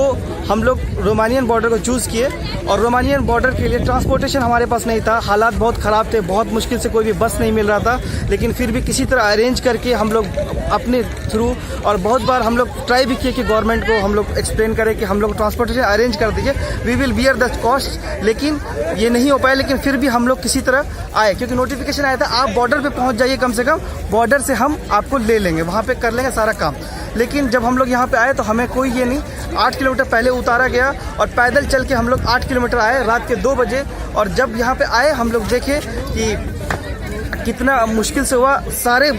हम लोग रोमानियन बॉर्डर को चूज़ किए और रोमानियन बॉर्डर के लिए ट्रांसपोर्टेशन हमारे पास नहीं था। हालात बहुत ख़राब थे, बहुत मुश्किल से कोई भी बस नहीं मिल रहा था, लेकिन फिर भी किसी तरह अरेंज करके हम लोग अपने थ्रू, और बहुत बार हम लोग ट्राई भी किए कि गवर्नमेंट को हम लोग एक्सप्लेन करें कि हम लोग ट्रांसपोर्टेशन अरेंज कर दीजिए, we will bear the cost, लेकिन ये नहीं हो पाया। लेकिन फिर भी हम लोग किसी तरह आए, क्योंकि नोटिफिकेशन आया था आप बॉर्डर पर पहुँच जाइए, कम से कम बॉर्डर से हम आपको ले लेंगे, वहाँ पर कर लेंगे सारा काम। लेकिन जब हम लोग यहाँ पे आए तो हमें कोई ये नहीं, 8 किलोमीटर पहले उतारा गया और पैदल चल के हम लोग 8 किलोमीटर आए रात के 2 बजे। और जब यहाँ पे आए हम लोग देखे कि कितना मुश्किल से हुआ। सारे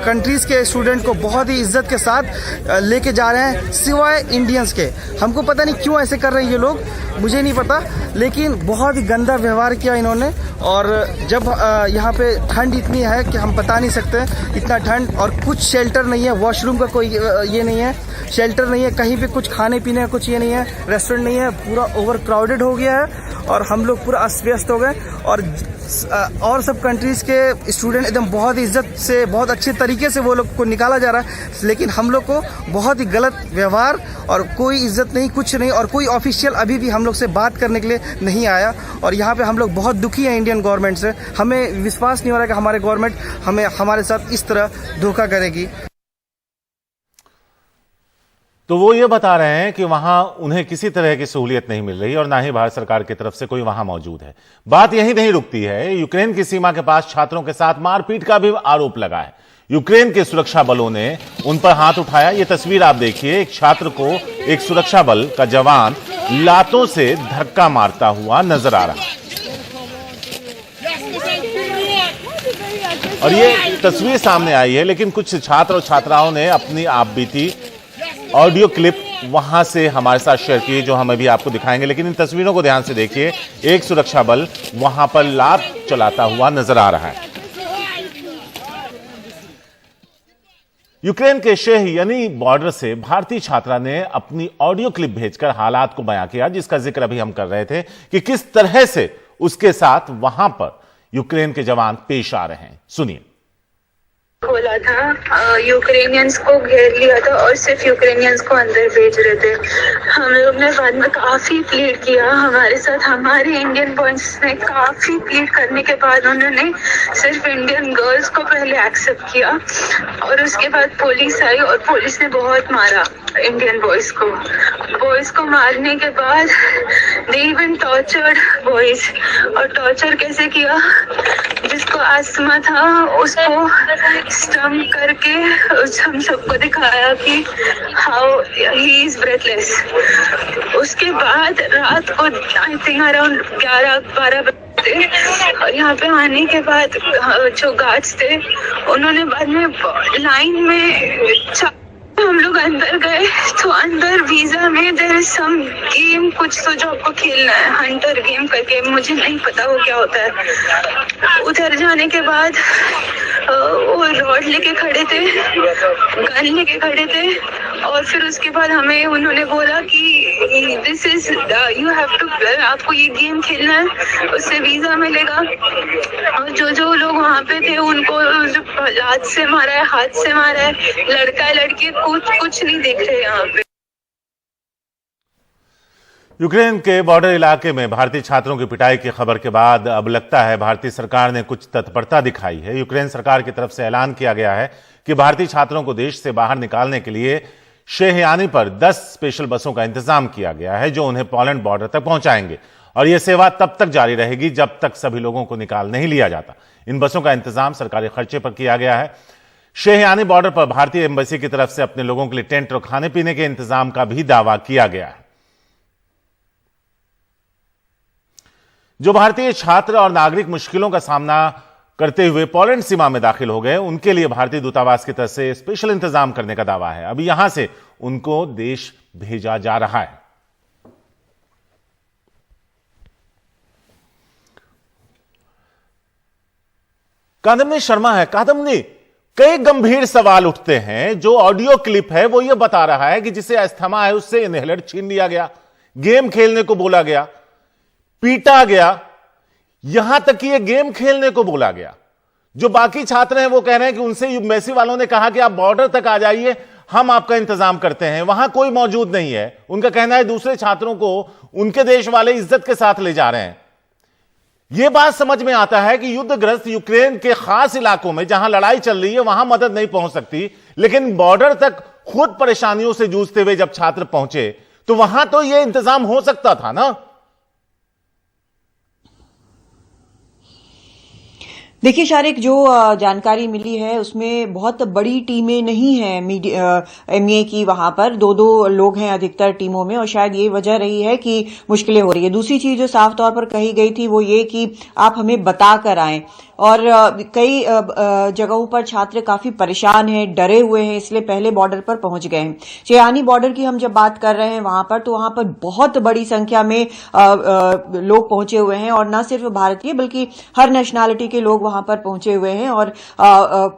कंट्रीज के स्टूडेंट को बहुत ही इज्जत के साथ लेके जा रहे हैं, सिवाय इंडियंस के। हमको पता नहीं क्यों ऐसे कर रहे हैं ये लोग, मुझे नहीं पता, लेकिन बहुत ही गंदा व्यवहार किया इन्होंने। और जब यहाँ पे ठंड इतनी है कि हम बता नहीं सकते, इतना ठंड, और कुछ शेल्टर नहीं है, वॉशरूम का कोई ये नहीं है, शेल्टर नहीं है, कहीं पे कुछ खाने पीने का कुछ ये नहीं है, रेस्टोरेंट नहीं है, पूरा ओवर क्राउडेड हो गया है और हम लोग पूरा अस्त व्यस्त हो गए। और सब कंट्रीज के स्टूडेंट एकदम बहुत इज्जत से, बहुत अच्छे तरीके से वो लोग को निकाला जा रहा है, लेकिन हम लोग को बहुत ही गलत व्यवहार और कोई इज्जत नहीं, कुछ नहीं, और कोई ऑफिशियल अभी भी हम लोग से बात करने के लिए नहीं आया। और यहाँ पे हम लोग बहुत दुखी हैं इंडियन गवर्नमेंट से। हमें विश्वास नहीं हो रहा कि हमारे गवर्नमेंट हमारे साथ इस तरह धोखा करेगी। तो वो ये बता रहे हैं कि वहां उन्हें किसी तरह की सहूलियत नहीं मिल रही और ना ही भारत सरकार की तरफ से कोई वहां मौजूद है। बात यही नहीं रुकती है, यूक्रेन की सीमा के पास छात्रों के साथ मारपीट का भी आरोप लगा है। यूक्रेन के सुरक्षा बलों ने उन पर हाथ उठाया। ये तस्वीर आप देखिए, एक छात्र को एक सुरक्षा बल का जवान लातों से धक्का मारता हुआ नजर आ रहा है। और ये तस्वीर सामने आई है, लेकिन कुछ छात्र और छात्राओं ने अपनी आपबीती ऑडियो क्लिप वहां से हमारे साथ शेयर की, जो हम अभी आपको दिखाएंगे। लेकिन इन तस्वीरों को ध्यान से देखिए, एक सुरक्षा बल वहां पर लात चलाता हुआ नजर आ रहा है। यूक्रेन के शेहयानी बॉर्डर से भारतीय छात्रा ने अपनी ऑडियो क्लिप भेजकर हालात को बयां किया, जिसका जिक्र अभी हम कर रहे थे कि किस तरह से उसके साथ वहां पर यूक्रेन के जवान पेश आ रहे हैं। सुनिए। बोला था, यूक्रेनियंस को घेर लिया था और सिर्फ यूक्रेनियंस को अंदर भेज रहे थे। हम लोग ने बाद में काफी प्लीड किया हमारे साथ, हमारे इंडियन बॉयज ने काफी प्लीड करने के बाद उन्होंने सिर्फ इंडियन गर्ल्स को पहले एक्सेप्ट किया और उसके बाद पुलिस आई और पुलिस ने बहुत मारा इंडियन बॉयज को मारने के बाद दे इवन टॉर्चर्ड बॉयज। और टॉर्चर कैसे किया, जिसको आस्थमा था उसको स्टम करके हम सबको दिखाया कि हाउ ही इज ब्रेथलेस। उसके बाद रात को आई थिंक अराउंड 11-12 बजे और यहाँ पे आने के बाद जो गार्ड्स थे उन्होंने बाद में लाइन में हम लोग अंदर गए तो अंदर वीजा में देयर इज सम गेम, कुछ तो जो आपको खेलना है, हंटर गेम करके, मुझे नहीं पता वो क्या होता है। उधर जाने के बाद वो रॉड लेके खड़े थे, गन लेके खड़े थे और फिर उसके बाद हमें उन्होंने बोला कि this is you have to, आपको ये गेम खेलना है, उससे वीजा मिलेगा। और जो लोग वहाँ पे थे उनको लात से मारा है, हाथ से मारा है, लड़का लड़की कुछ नहीं देख रहे यहाँ पे। यूक्रेन के बॉर्डर इलाके में भारतीय छात्रों की पिटाई की खबर के बाद अब लगता है भारतीय सरकार ने कुछ तत्परता दिखाई है। यूक्रेन सरकार की तरफ से ऐलान किया गया है कि भारतीय छात्रों को देश से बाहर निकालने के लिए शेहयानी पर 10 स्पेशल बसों का इंतजाम किया गया है, जो उन्हें पोलैंड बॉर्डर तक पहुंचाएंगे और यह सेवा तब तक जारी रहेगी जब तक सभी लोगों को निकाल नहीं लिया जाता। इन बसों का इंतजाम सरकारी खर्चे पर किया गया है। शेहयानी बॉर्डर पर भारतीय एम्बेसी की तरफ से अपने लोगों के लिए टेंट और खाने पीने के इंतजाम का भी दावा किया गया है। जो भारतीय छात्र और नागरिक मुश्किलों का सामना करते हुए पोलैंड सीमा में दाखिल हो गए, उनके लिए भारतीय दूतावास की तरफ से स्पेशल इंतजाम करने का दावा है। अभी यहां से उनको देश भेजा जा रहा है। कादम्नी शर्मा है। कादम्नी, कई गंभीर सवाल उठते हैं। जो ऑडियो क्लिप है वो ये बता रहा है कि जिसे अस्थमा है उससे इनहेलर छीन लिया गया, गेम खेलने को बोला गया, पीटा गया, यहां तक कि ये गेम खेलने को बोला गया। जो बाकी छात्र हैं वो कह रहे हैं कि उनसे एम्बेसी वालों ने कहा कि आप बॉर्डर तक आ जाइए, हम आपका इंतजाम करते हैं। वहां कोई मौजूद नहीं है। उनका कहना है दूसरे छात्रों को उनके देश वाले इज्जत के साथ ले जा रहे हैं। यह बात समझ में आता है कि युद्धग्रस्त यूक्रेन के खास इलाकों में जहां लड़ाई चल रही है वहां मदद नहीं पहुंच सकती, लेकिन बॉर्डर तक खुद परेशानियों से जूझते हुए जब छात्र पहुंचे तो वहां तो यह इंतजाम हो सकता था ना। देखिए शारिक, जो जानकारी मिली है उसमें बहुत बड़ी टीमें नहीं हैं एमईए की। वहां पर दो दो लोग हैं अधिकतर टीमों में, और शायद ये वजह रही है कि मुश्किलें हो रही है। दूसरी चीज जो साफ तौर पर कही गई थी वो ये कि आप हमें बता कर आएं, और कई जगहों पर छात्र काफी परेशान हैं, डरे हुए हैं, इसलिए पहले बॉर्डर पर पहुंच गए हैं। चियानी बॉर्डर की हम जब बात कर रहे हैं वहां पर, तो वहां पर बहुत बड़ी संख्या में लोग पहुंचे हुए हैं, और न सिर्फ भारतीय बल्कि हर नेशनैलिटी के लोग वहां पर पहुंचे हुए हैं और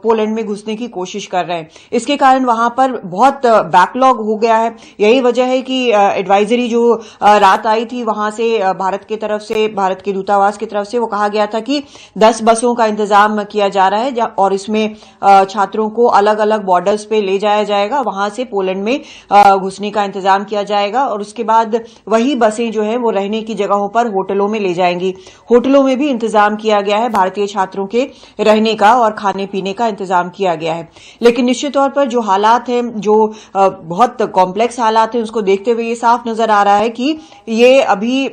पोलैंड में घुसने की कोशिश कर रहे हैं। इसके कारण वहां पर बहुत बैकलॉग हो गया है। यही वजह है कि एडवाइजरी जो रात आई थी वहां से भारत की तरफ से, भारत के दूतावास की तरफ से, वो कहा गया था कि 10 बसों का इंतजाम किया जा रहा है, और इसमें छात्रों को अलग अलग बॉर्डर्स पे ले जाया जाएगा, वहां से पोलैंड में घुसने का इंतजाम किया जाएगा, और उसके बाद वही बसें जो है वो रहने की जगहों पर होटलों में ले जाएंगी। होटलों में भी इंतजाम किया गया है, भारतीय छात्रों के रहने का और खाने पीने का इंतजाम किया गया है। लेकिन निश्चित तौर पर जो हालात हैं, जो बहुत कॉम्प्लेक्स हालात हैं, उसको देखते हुए ये साफ नजर आ रहा है कि ये अभी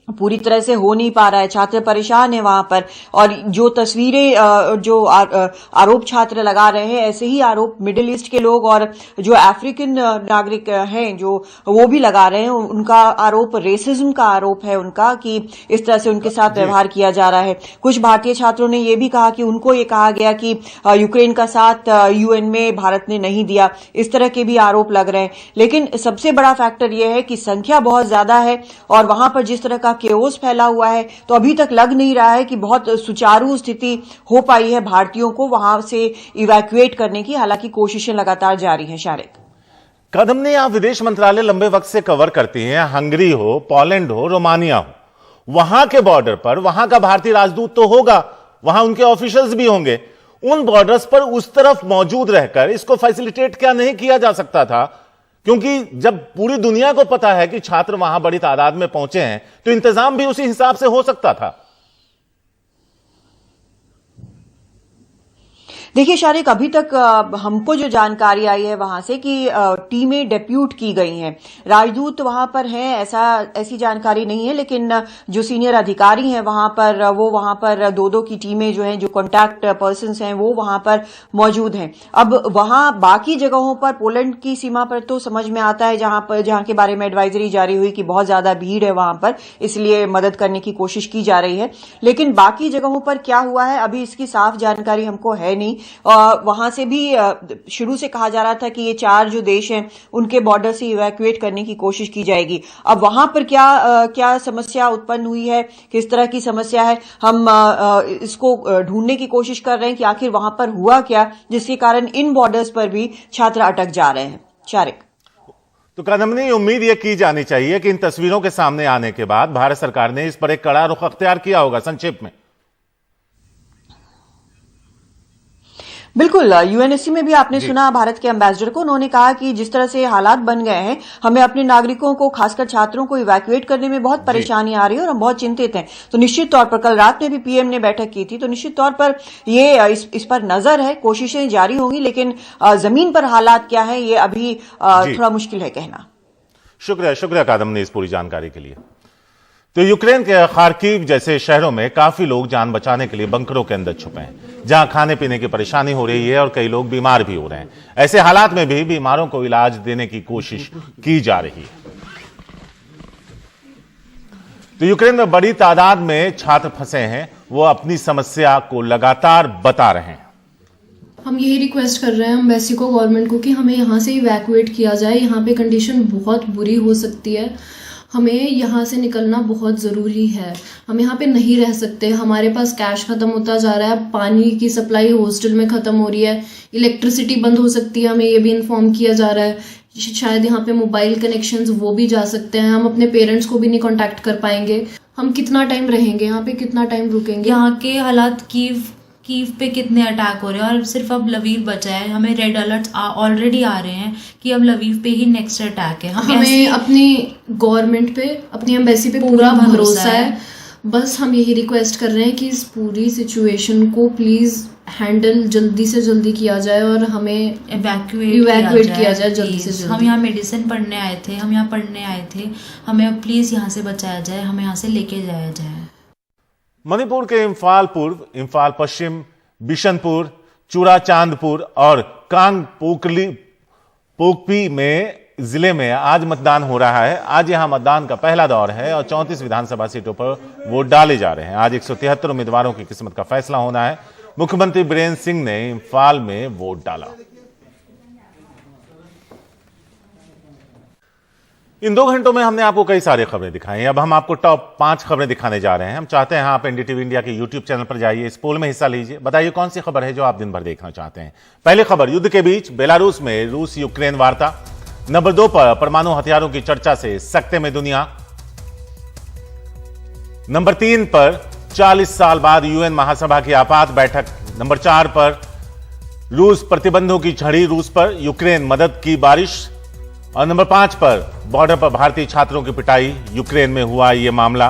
पूरी तरह से हो नहीं पा रहा है। छात्र परेशान है वहां पर, और जो तस्वीरें जो आरोप छात्र लगा रहे हैं, ऐसे ही आरोप मिडिल ईस्ट के लोग और जो अफ्रीकन नागरिक हैं जो वो भी लगा रहे हैं। उनका आरोप रेसिज्म का आरोप है उनका, कि इस तरह से उनके साथ व्यवहार किया जा रहा है। कुछ भारतीय छात्रों ने ये भी कहा कि उनको ये कहा गया कि यूक्रेन का साथ यूएन में भारत ने नहीं दिया, इस तरह के भी आरोप लग रहे हैं। लेकिन सबसे बड़ा फैक्टर यह है कि संख्या बहुत ज्यादा है, और वहां पर जिस तरह का केओस फैला हुआ है, तो अभी तक लग नहीं रहा है कि बहुत सुचारू स्थिति हो पाई है भारतीयों को वहां से इवैक्यूएट करने की। हालांकि कोशिशें लगातार जारी हैं। शारिक, कदम ने आप विदेश मंत्रालय लंबे वक्त से कवर करती हैं, हंगरी हो, पोलैंड हो, रोमानिया हो, वहां के बॉर्डर पर वहां का भारतीय राजदूत तो होगा, वहां उनके ऑफिशियल्स भी होंगे। उन बॉर्डर्स पर उस तरफ मौजूद रहकर इसको फैसिलिटेट क्या नहीं किया जा सकता था? क्योंकि जब पूरी दुनिया को पता है कि छात्र वहां बड़ी तादाद में पहुंचे हैं, तो इंतजाम भी उसी हिसाब से हो सकता था। देखिए शारिक, अभी तक हमको जो जानकारी आई है वहां से कि टीमें डेप्यूट की गई हैं, राजदूत वहां पर हैं, ऐसी जानकारी नहीं है। लेकिन जो सीनियर अधिकारी हैं वहां पर, वो वहां पर दो दो की टीमें जो हैं, जो कॉन्टैक्ट पर्सन्स हैं, वो वहां पर मौजूद हैं। अब वहां बाकी जगहों पर, पोलैंड की सीमा पर तो समझ में आता है, जहां के बारे में एडवाइजरी जारी हुई कि बहुत ज्यादा भीड़ है वहां पर, इसलिए मदद करने की कोशिश की जा रही है। लेकिन बाकी जगहों पर क्या हुआ है, अभी इसकी साफ जानकारी हमको है नहीं। वहां से भी शुरू से कहा जा रहा था कि ये 4 जो देश हैं उनके बॉर्डर से इवैक्यूएट करने की कोशिश की जाएगी। अब वहां पर क्या समस्या उत्पन्न हुई है, किस तरह की समस्या है, हम इसको ढूंढने की कोशिश कर रहे हैं कि आखिर वहां पर हुआ क्या, जिसके कारण इन बॉर्डर्स पर भी छात्र अटक जा रहे हैं। शारिक, तो कदमनी, उम्मीद यह की जानी चाहिए कि इन तस्वीरों के सामने आने के बाद भारत सरकार ने इस पर एक कड़ा रुख अख्तियार किया होगा। संक्षेप में बिल्कुल, यूएनएससी में भी आपने सुना भारत के एम्बेसडर को, उन्होंने कहा कि जिस तरह से हालात बन गए हैं, हमें अपने नागरिकों को, खासकर छात्रों को इवैक्यूएट करने में बहुत परेशानी आ रही है और हम बहुत चिंतित हैं। तो निश्चित तौर पर कल रात में भी पीएम ने बैठक की थी, तो निश्चित तौर पर ये इस पर नजर है, कोशिशें जारी होंगी। लेकिन जमीन पर हालात क्या है, ये अभी थोड़ा मुश्किल है कहना। शुक्रिया कादमनी इस पूरी जानकारी के लिए। तो यूक्रेन के खार्किव जैसे शहरों में काफी लोग जान बचाने के लिए बंकरों के अंदर छुपे हैं, जहां खाने पीने की परेशानी हो रही है और कई लोग बीमार भी हो रहे हैं। ऐसे हालात में भी बीमारों को इलाज देने की कोशिश की जा रही है। तो यूक्रेन में बड़ी तादाद में छात्र फंसे हैं, वो अपनी समस्या को लगातार बता रहे हैं। हम यही रिक्वेस्ट कर रहे हैं एम्बेसी को, गवर्नमेंट को, कि हमें यहाँ से इवैक्यूएट किया जाए। यहाँ पे कंडीशन बहुत बुरी हो सकती है, हमें यहाँ से निकलना बहुत ज़रूरी है। हम यहाँ पे नहीं रह सकते, हमारे पास कैश ख़त्म होता जा रहा है, पानी की सप्लाई हॉस्टल में ख़त्म हो रही है, इलेक्ट्रिसिटी बंद हो सकती है, हमें ये भी इन्फॉर्म किया जा रहा है। शायद यहाँ पे मोबाइल कनेक्शंस वो भी जा सकते हैं, हम अपने पेरेंट्स को भी नहीं कांटेक्ट कर पाएंगे। हम कितना टाइम रहेंगे यहाँ पे, कितना टाइम रुकेंगे? यहाँ के हालात कीव पे कितने अटैक हो रहे हैं, और सिर्फ अब लवीव बचा है। हमें रेड अलर्ट्स ऑलरेडी आ रहे हैं कि अब लवीव पे ही नेक्स्ट अटैक है। हमें अपनी गवर्नमेंट पे, अपनी एम्बेसी पे पूरा भरोसा है। बस हम यही रिक्वेस्ट कर रहे हैं कि इस पूरी सिचुएशन को प्लीज हैंडल जल्दी से जल्दी किया जाए और हमें इवैक्यूएट किया जाए जल्दी से जल्दी। हम यहाँ मेडिसिन पढ़ने आए थे, हम यहाँ पढ़ने आए थे, हमें प्लीज यहाँ से बचाया जाए, हमें यहाँ से लेके जाया जाए। मणिपुर के इम्फाल पूर्व, इम्फाल पश्चिम, बिशनपुर, चूड़ाचांदपुर और कांग पोकपी में जिले में आज मतदान हो रहा है। आज यहां मतदान का पहला दौर है और 34 विधानसभा सीटों पर वोट डाले जा रहे हैं। आज 173 उम्मीदवारों की किस्मत का फैसला होना है। मुख्यमंत्री बीरेंद्र सिंह ने इम्फाल में वोट डाला। इन 2 घंटों में हमने आपको कई सारी खबरें दिखाई हैं। अब हम आपको टॉप 5 खबरें दिखाने जा रहे हैं। हम चाहते हैं आप एनडीटीवी इंडिया के यूट्यूब चैनल पर जाइए, इस पोल में हिस्सा लीजिए, बताइए कौन सी खबर है जो आप दिन भर देखना चाहते हैं। पहली खबर, युद्ध के बीच बेलारूस में रूस यूक्रेन वार्ता। नंबर 2 पर, परमाणु हथियारों की चर्चा से सकते में दुनिया। नंबर 3 पर, 40 साल बाद यूएन महासभा की आपात बैठक। नंबर 4 पर, रूस प्रतिबंधों की झड़ी रूस पर, यूक्रेन मदद की बारिश। और नंबर 5 पर, बॉर्डर पर भारतीय छात्रों की पिटाई, यूक्रेन में हुआ यह मामला।